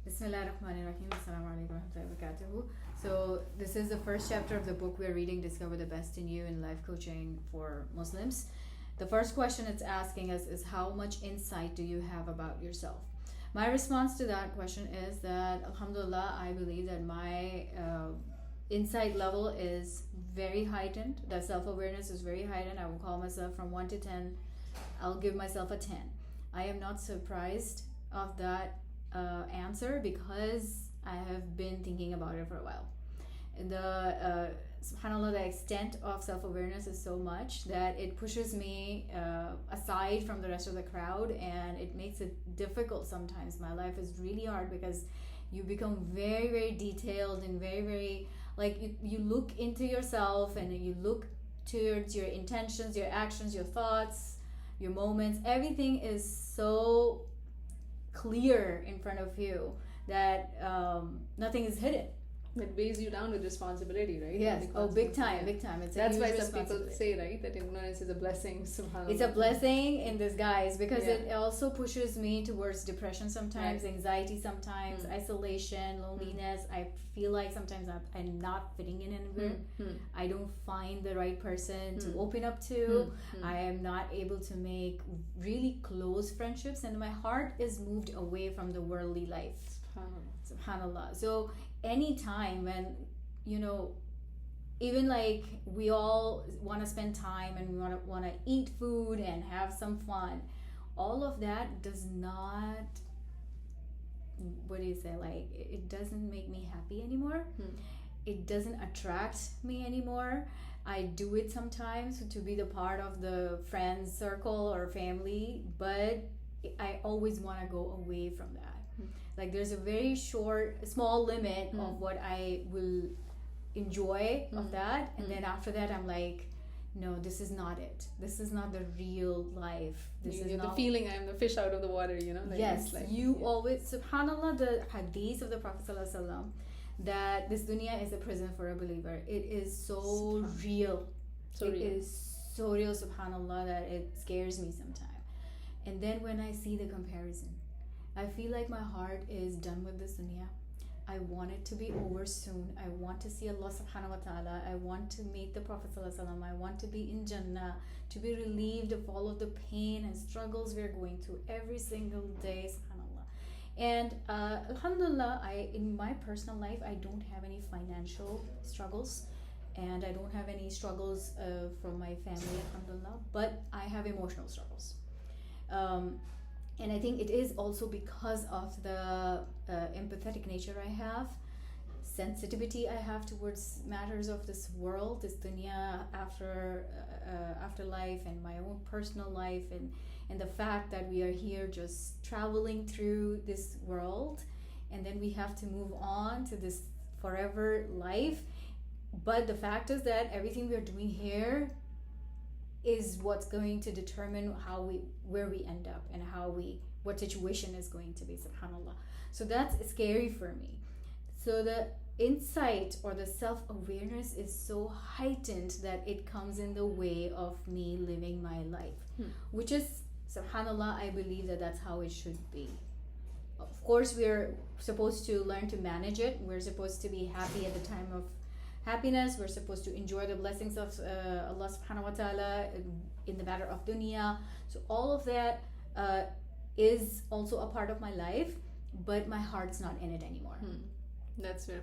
Bismillah ar-Rahman ar-Rahim. Assalamu alaikum wa rahmatullahi wa barakatuhu. So, this is the first chapter of the book we're reading, Discover the Best in You in Life Coaching for Muslims. The first question it's asking us is, how much insight do you have about yourself? My response to that question is that, alhamdulillah, I believe that my insight level is very heightened. That self-awareness is very heightened. I will call myself from 1 to 10. I'll give myself a 10. I am not surprised of that answer because I have been thinking about it for a while. Subhanallah, the extent of self-awareness is so much that it pushes me aside from the rest of the crowd, and it makes it difficult sometimes. My life is really hard because you become very, very detailed and very, very, like, you look into yourself and you look towards your intentions, your actions, your thoughts, your moments. Everything is so clear in front of you that nothing is hidden. It weighs you down with responsibility, right? Yes. Oh, big time, big time. That's why some people say, right, that ignorance is a blessing. SubhanAllah. It's a blessing in disguise because it also pushes me towards depression sometimes, anxiety sometimes, isolation, loneliness. I feel like sometimes I'm not fitting in anywhere. I don't find the right person to open up to. I am not able to make really close friendships, and my heart is moved away from the worldly life. SubhanAllah. So anytime when, even like we all want to spend time and we want to eat food and have some fun, all of that does not, what do you say, like, it doesn't make me happy anymore. It doesn't attract me anymore. I do it sometimes to be the part of the friends circle or family, but I always want to go away from that. Like, there's a very small limit of what I will enjoy of that, and then after that I'm like, no, this is not it. This is not the real life. This is not the feeling I'm the fish out of the water, like, yes, like, always, subhanallah, the hadith of the Prophet ﷺ, that this dunya is a prison for a believer. It is so real. It is so real, subhanallah, that it scares me sometimes. And then when I see the comparison, I feel like my heart is done with this dunya. I want it to be over soon. I want to see Allah subhanahu wa ta'ala. I want to meet the Prophet sallallahu alaihi wasallam. I want to be in Jannah, to be relieved of all of the pain and struggles we're going through every single day, subhanallah. And alhamdulillah, in my personal life, I don't have any financial struggles, and I don't have any struggles from my family, alhamdulillah, but I have emotional struggles. And I think it is also because of the empathetic nature I have, sensitivity I have towards matters of this world, this dunya, afterlife, and my own personal life, and the fact that we are here just traveling through this world, and then we have to move on to this forever life. But the fact is that everything we are doing here is what's going to determine where we end up and what situation is going to be, subhanallah. So that's scary for me. So the insight or the self-awareness is so heightened that it comes in the way of me living my life, which is, subhanallah, I believe that that's how it should be. Of course, we're supposed to learn to manage it. We're supposed to be happy at the time of happiness. We're supposed to enjoy the blessings of Allah subhanahu wa ta'ala in the matter of dunya. So all of that is also a part of my life, but my heart's not in it anymore. That's where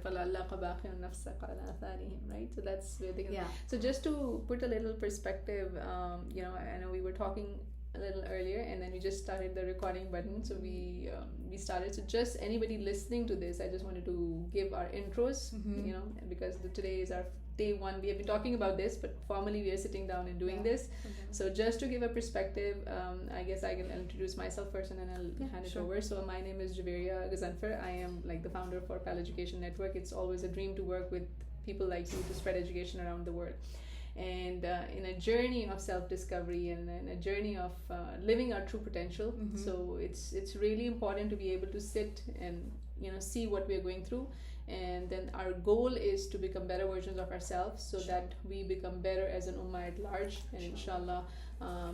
right? So that's where So just to put a little perspective, I know we were talking a little earlier, and then we just started the recording button. So we started. So just anybody listening to this, I just wanted to give our intros, because today is our day one. We have been talking about this, but formally we are sitting down and doing this. So just to give a perspective, I guess I can introduce myself first, and then I'll hand it over. So my name is Javeria Gazanfar. I am like the founder for Pal Education Network. It's always a dream to work with people like you to spread education around the world. And in a journey of self-discovery and in a journey of living our true potential, so it's really important to be able to sit and see what we're going through and then our goal is to become better versions of ourselves, so that we become better as an ummah at large, and inshallah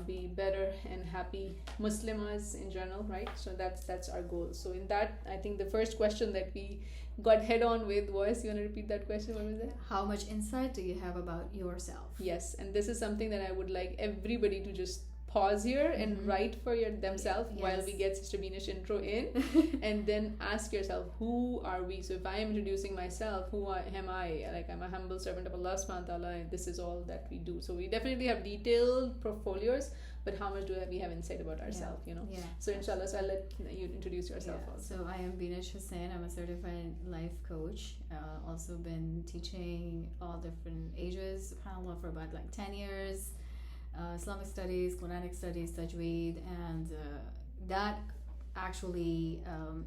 be better and happy Muslims in general, right? So that's our goal. So in that, I think the first question that we got head on with was, you want to repeat that question? What was it? How much insight do you have about yourself? Yes, and this is something that I would like everybody to just pause here and write for themselves while we get Sister Beena's intro in, and then ask yourself, who are we? So if I am introducing myself, am I? Like, I'm a humble servant of Allah subhanahu wa ta'ala, and this is all that we do. So we definitely have detailed portfolios, but how much do we have insight about ourselves, you know? So inshallah, so I'll let you introduce yourself also. So I am Beena Hussain. I'm a certified life coach. Also been teaching all different ages, subhanAllah, for about like 10 years. Islamic studies, Quranic studies, tajweed, and that actually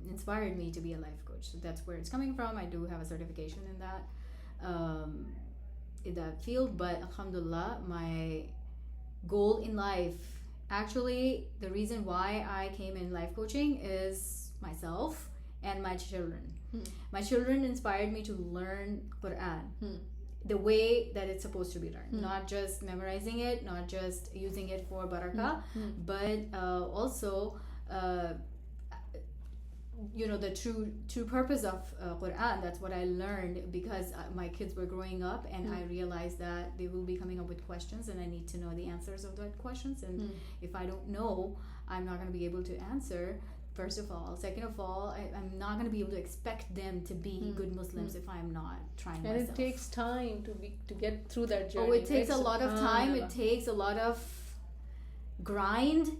inspired me to be a life coach. So that's where it's coming from. I do have a certification in that field, but alhamdulillah, my goal in life, actually the reason why I came in life coaching is myself and my children. My children inspired me to learn Quran the way that it's supposed to be learned, not just memorizing it, not just using it for barakah, but also the true purpose of Quran. That's what I learned, because my kids were growing up, and I realized that they will be coming up with questions, and I need to know the answers of those questions, and if I don't know, I'm not going to be able to answer, first of all. Second of all, I'm not going to be able to expect them to be good Muslims if I'm not trying myself. And it takes time to get through that journey. It takes a lot of time. It takes a lot of grind.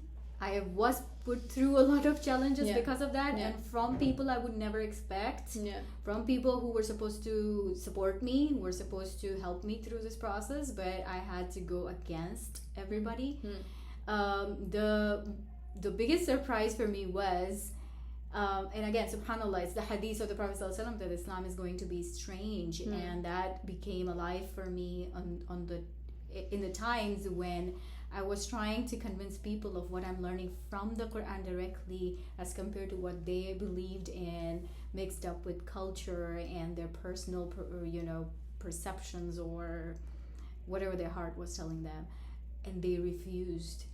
I was put through a lot of challenges because of that, and from people I would never expect, from people who were supposed to support me, who were supposed to help me through this process, but I had to go against everybody. The biggest surprise for me was, and again, subhanAllah, it's the hadith of the Prophet ﷺ that Islam is going to be strange, and that became alive for me in the times when I was trying to convince people of what I'm learning from the Quran directly, as compared to what they believed in, mixed up with culture and their personal perceptions or whatever their heart was telling them, and they refused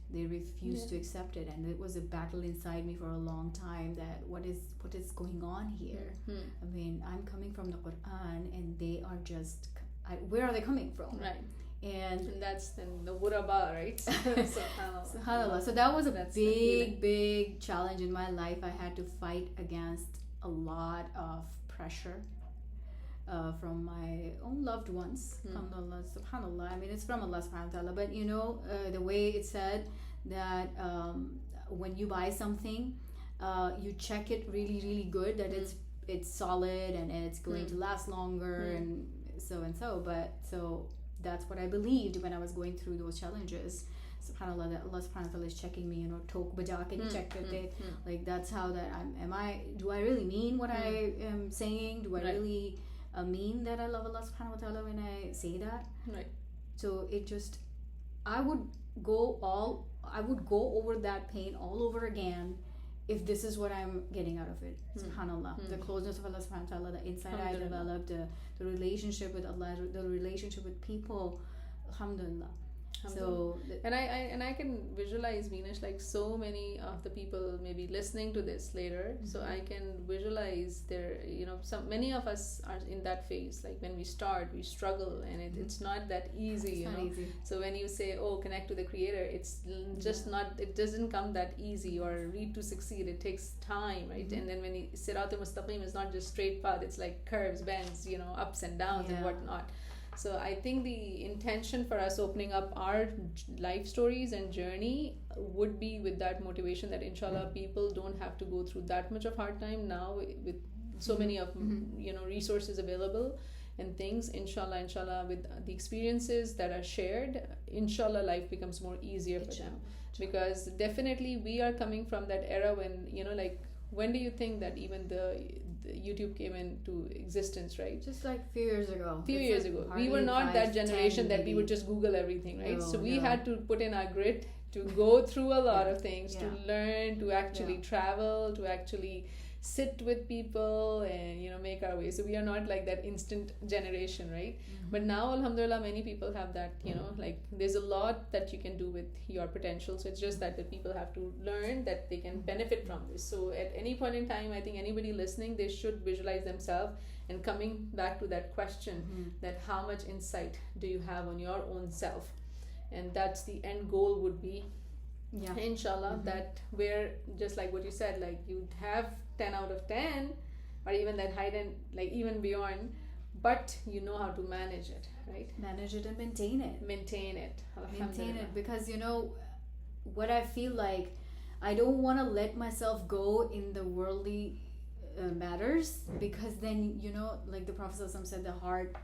to accept it, and it was a battle inside me for a long time, that what is going on here. I mean, I'm coming from the Quran, and they are just, where are they coming from? Right. And that's then the Wuraba, right? SubhanAllah. So that was a big challenge in my life. I had to fight against a lot of pressure from my own loved ones. Alhamdulillah, subhanAllah. I mean, it's from Allah subhanahu wa ta'ala. But the way it said that when you buy something, you check it really, really good, that it's solid and it's going to last longer and so. But so that's what I believed when I was going through those challenges. SubhanAllah, that Allah subhanahu wa ta'ala is checking me, tok baja ke check karte. Like, that's how that do I really mean what I am saying? Do I really mean that I love Allah subhanahu wa ta'ala when I say that? Right. So it just, I would go over that pain all over again if this is what I'm getting out of it. SubhanAllah. The closeness of Allah subhanahu wa ta'ala, the insight I developed, the relationship with Allah, the relationship with people. Alhamdulillah. So and I can visualize, Beenash, like so many of the people maybe listening to this later, so I can visualize their, many of us are in that phase. Like, when we start, we struggle, and it's not that easy. It's not easy. So when you say, connect to the Creator, it's just not, it doesn't come that easy, or read to succeed, it takes time, right? And then when you Sirat al-Mustaqim, is not just straight path, it's like curves, bends, ups and downs and whatnot. So I think the intention for us opening up our life stories and journey would be with that motivation, that inshallah people don't have to go through that much of hard time now, with so many of resources available and things. Inshallah, with the experiences that are shared, inshallah life becomes more easier for them. Because definitely we are coming from that era when, when do you think that even the YouTube came into existence, right? Just like few years ago. We were not that generation that we would just Google everything, right? So we had to put in our grit to go through a lot of things, to learn, to actually travel, to actually sit with people and make our way. So we are not like that instant generation, right? But now alhamdulillah many people have that, like there's a lot that you can do with your potential. So it's just that the people have to learn that they can benefit from this. So at any point in time, I think anybody listening, they should visualize themselves and coming back to that question, that how much insight do you have on your own self, and that's the end goal would be, inshallah, that where just like what you said, like you'd have 10 out of 10 or even that high end, like even beyond, but you know how to manage it, right? Manage it and maintain it because what I feel like, I don't want to let myself go in the worldly matters, because then like the Prophet said, the heart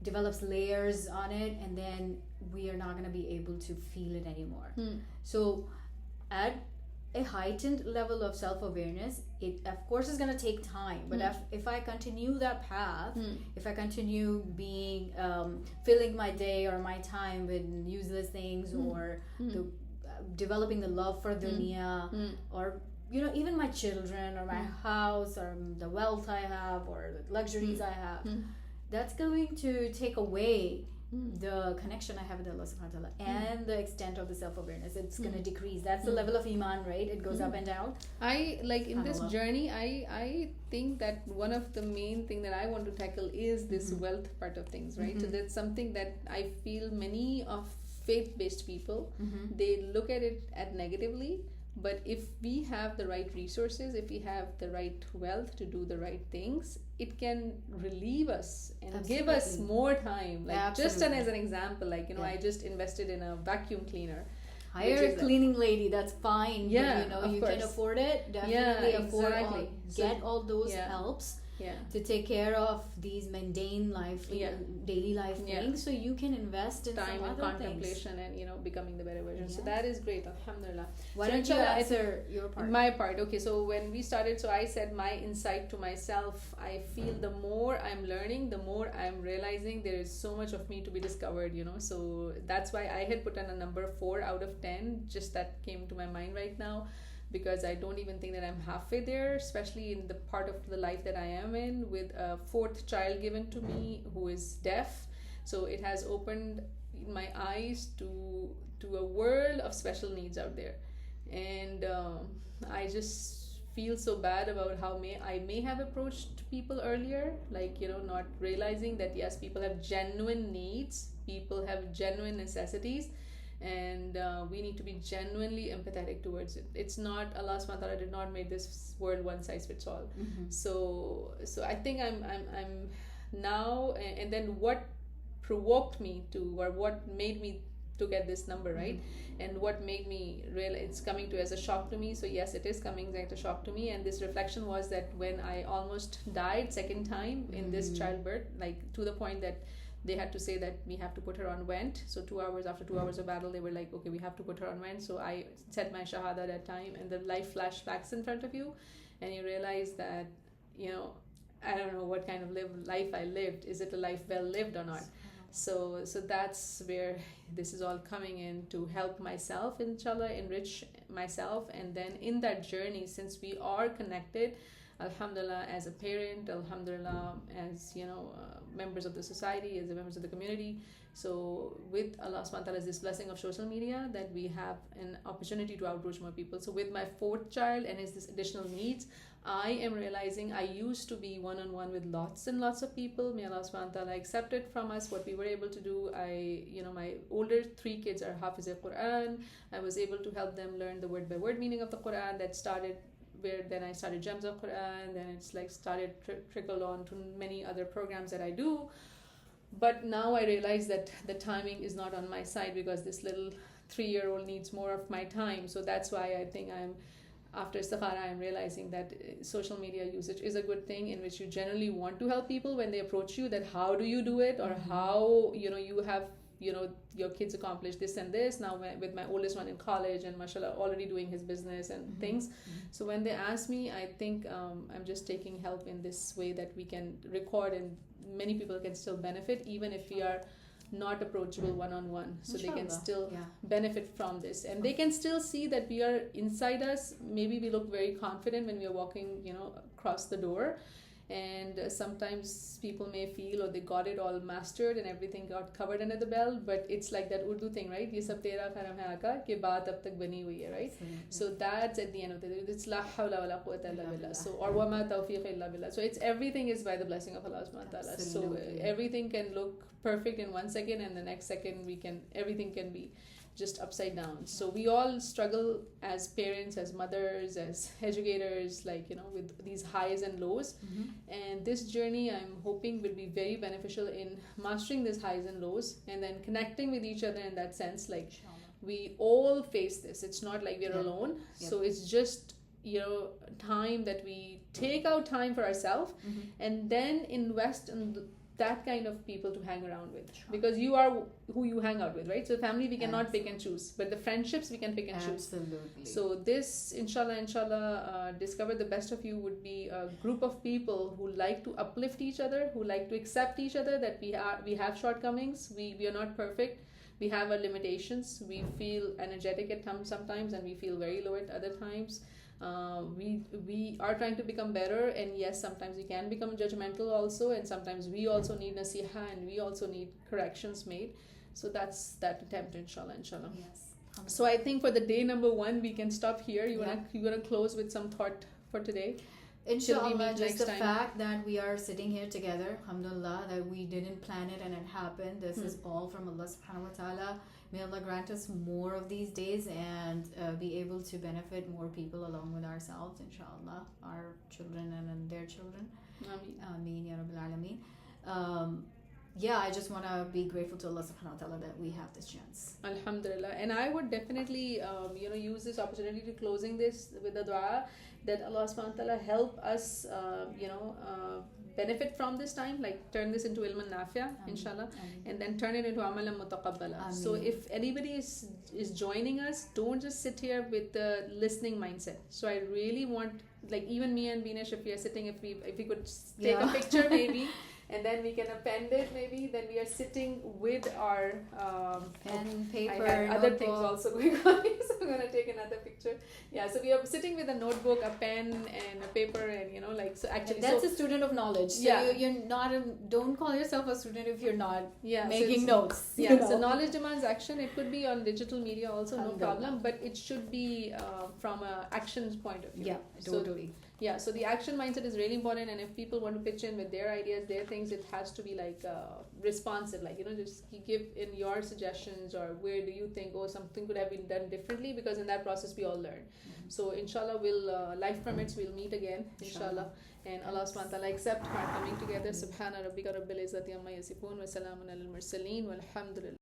develops layers on it, and then we are not going to be able to feel it anymore. So at a heightened level of self-awareness, it of course is going to take time, but if I continue that path, if I continue being filling my day or my time with useless things, or developing the love for dunya, or even my children or my house or the wealth I have or the luxuries I have, that's going to take away the connection I have with Allah subhanahu wa ta'ala and the extent of the self-awareness. It's going to decrease. That's the level of iman, right? It goes up and down. I like in this journey, I think that one of the main thing that I want to tackle is this wealth part of things, right? So that's something that I feel many of faith-based people, they look at it negatively. But if we have the right resources, if we have the right wealth to do the right things, it can relieve us and give us more time. Like just as an example, like I just invested in a vacuum cleaner. Hire a cleaning lady, that's fine. Yeah, but you can afford it. Definitely afford get all those helps. To take care of these mundane life, daily life things, so you can invest in time some and other contemplation things. And becoming the better version. So that is great, alhamdulillah. Why don't you answer your part? My part. Okay, so when we started, so I said my insight to myself, I feel the more I'm learning, the more I'm realizing there is so much of me to be discovered, so that's why I had put on a number 4 out of 10, just that came to my mind right now, because I don't even think that I'm halfway there, especially in the part of the life that I am in, with a 4th child given to me who is deaf. So it has opened my eyes to a world of special needs out there, and I just feel so bad about how I may have approached people earlier, like not realizing that yes, people have genuine needs, people have genuine necessities, and we need to be genuinely empathetic towards it. It's not, Allah subhanahu wa ta'ala did not make this world one size fits all. So I think I'm now, and then what provoked me to, or what made me to get this number, right? And what made me realize it's coming to as a shock to me. So yes, it is coming as a shock to me, and this reflection was that when I almost died second time in this childbirth, like to the point that they had to say that we have to put her on vent. So 2 hours, after 2 hours of battle, they were like, okay, we have to put her on vent. So I said my shahada that time, and the life flashbacks in front of you, and you realize that I don't know what kind of life I lived. Is it a life well lived or not? So that's where this is all coming in, to help myself, inshallah, enrich myself. And then in that journey, since we are connected, alhamdulillah, as a parent, alhamdulillah, as members of the society, as the members of the community. So with Allah subhanahu wa ta'ala, this blessing of social media, that we have an opportunity to outreach more people. So with my 4th child and his this additional needs, I am realizing I used to be one-on-one with lots and lots of people. May Allah subhanahu wa ta'ala accept it from us, what we were able to do. My older 3 kids are Hafiz al-Quran. I was able to help them learn the word by word meaning of the Quran. That started where then I started Gems of Quran, then it's like started trickled on to many other programs that I do. But now I realize that the timing is not on my side, because this little 3-year-old needs more of my time. So that's why I think after istikhara, I'm realizing that social media usage is a good thing, in which you generally want to help people when they approach you, that how do you do it, or how you have your kids accomplish this and this. Now with my oldest one in college, and mashallah already doing his business and things. So when they ask me, I think I'm just taking help in this way, that we can record and many people can still benefit, even if we are not approachable one-on-one, so they can still yeah. benefit from this, and they can still see that we are inside us. Maybe we look very confident when we are walking, you know, across the door, and sometimes people may feel, or they got it all mastered and everything got covered under the belt, but it's like that Urdu thing, right? Ye sab tera karam hai aaka ke baat ab tak bani hui hai, right? So that's at the end of the day, it's la hawla wala quwwata illa billah. So or wa ma tawfiq illa billah. So it's everything is by the blessing of Allah subhanahu wa ta'ala. So everything can look perfect in 1 second, and the next second everything can be just upside down. So we all struggle as parents, as mothers, as educators, like, you know, with these highs and lows. And this journey, I'm hoping, will be very beneficial in mastering these highs and lows, and then connecting with each other in that sense. Like, we all face this. It's not like we're alone. So it's just, you know, time that we take out time for ourselves, and then invest in that kind of people to hang around with, because you are who you hang out with, right? So family we cannot pick and choose, but the friendships we can pick and choose. So this, inshallah, discover the best of you would be a group of people who like to uplift each other, who like to accept each other, that we have shortcomings, we are not perfect, we have our limitations, we feel energetic at times sometimes, and we feel very low at other times. We are trying to become better, and yes, sometimes we can become judgmental also, and sometimes we also need nasiha, and we also need corrections made. So that's that attempt, inshallah. Yes. So I think for the day number 1 we can stop here. You wanna close with some thought for today? Inshallah, just the fact that we are sitting here together, alhamdulillah, that we didn't plan it and it happened. This is all from Allah subhanahu wa ta'ala. May Allah grant us more of these days, and be able to benefit more people along with ourselves, inshallah, our children and their children. Ameen ya Rabbil Alameen. I just want to be grateful to Allah subhanahu wa ta'ala that we have this chance. Alhamdulillah. And I would definitely use this opportunity to closing this with the dua that Allah subhanahu wa ta'ala help us benefit from this time, like turn this into ilman nafi'a, inshallah, and then turn it into amalan mutaqabbala. So if anybody is joining us, don't just sit here with the listening mindset. So I really want, like, even me and Binesh, if we are sitting, if we could take a picture maybe, and then we can append it maybe, then we are sitting with our pen, paper, I had other things also going on, so I'm going to take another picture. So we are sitting with a notebook, a pen, and a paper, and so actually, that's a student of knowledge. So you're not don't call yourself a student if you're not making notes. So knowledge demands action. It could be on digital media also, no problem, but it should be from a action point of view. Totally. So the action mindset is really important, and if people want to pitch in with their ideas, their things, it has to be like responsive, like, just give in your suggestions, or where do you think, something could have been done differently, because in that process we all learn. So inshallah, we'll life permits, we'll meet again, inshallah, and Allah subhanahu wa ta'ala accept our coming together. Subhana rabbika rabbil izzati amma yasifun, wa salamun alal mursaleen, walhamdulillah.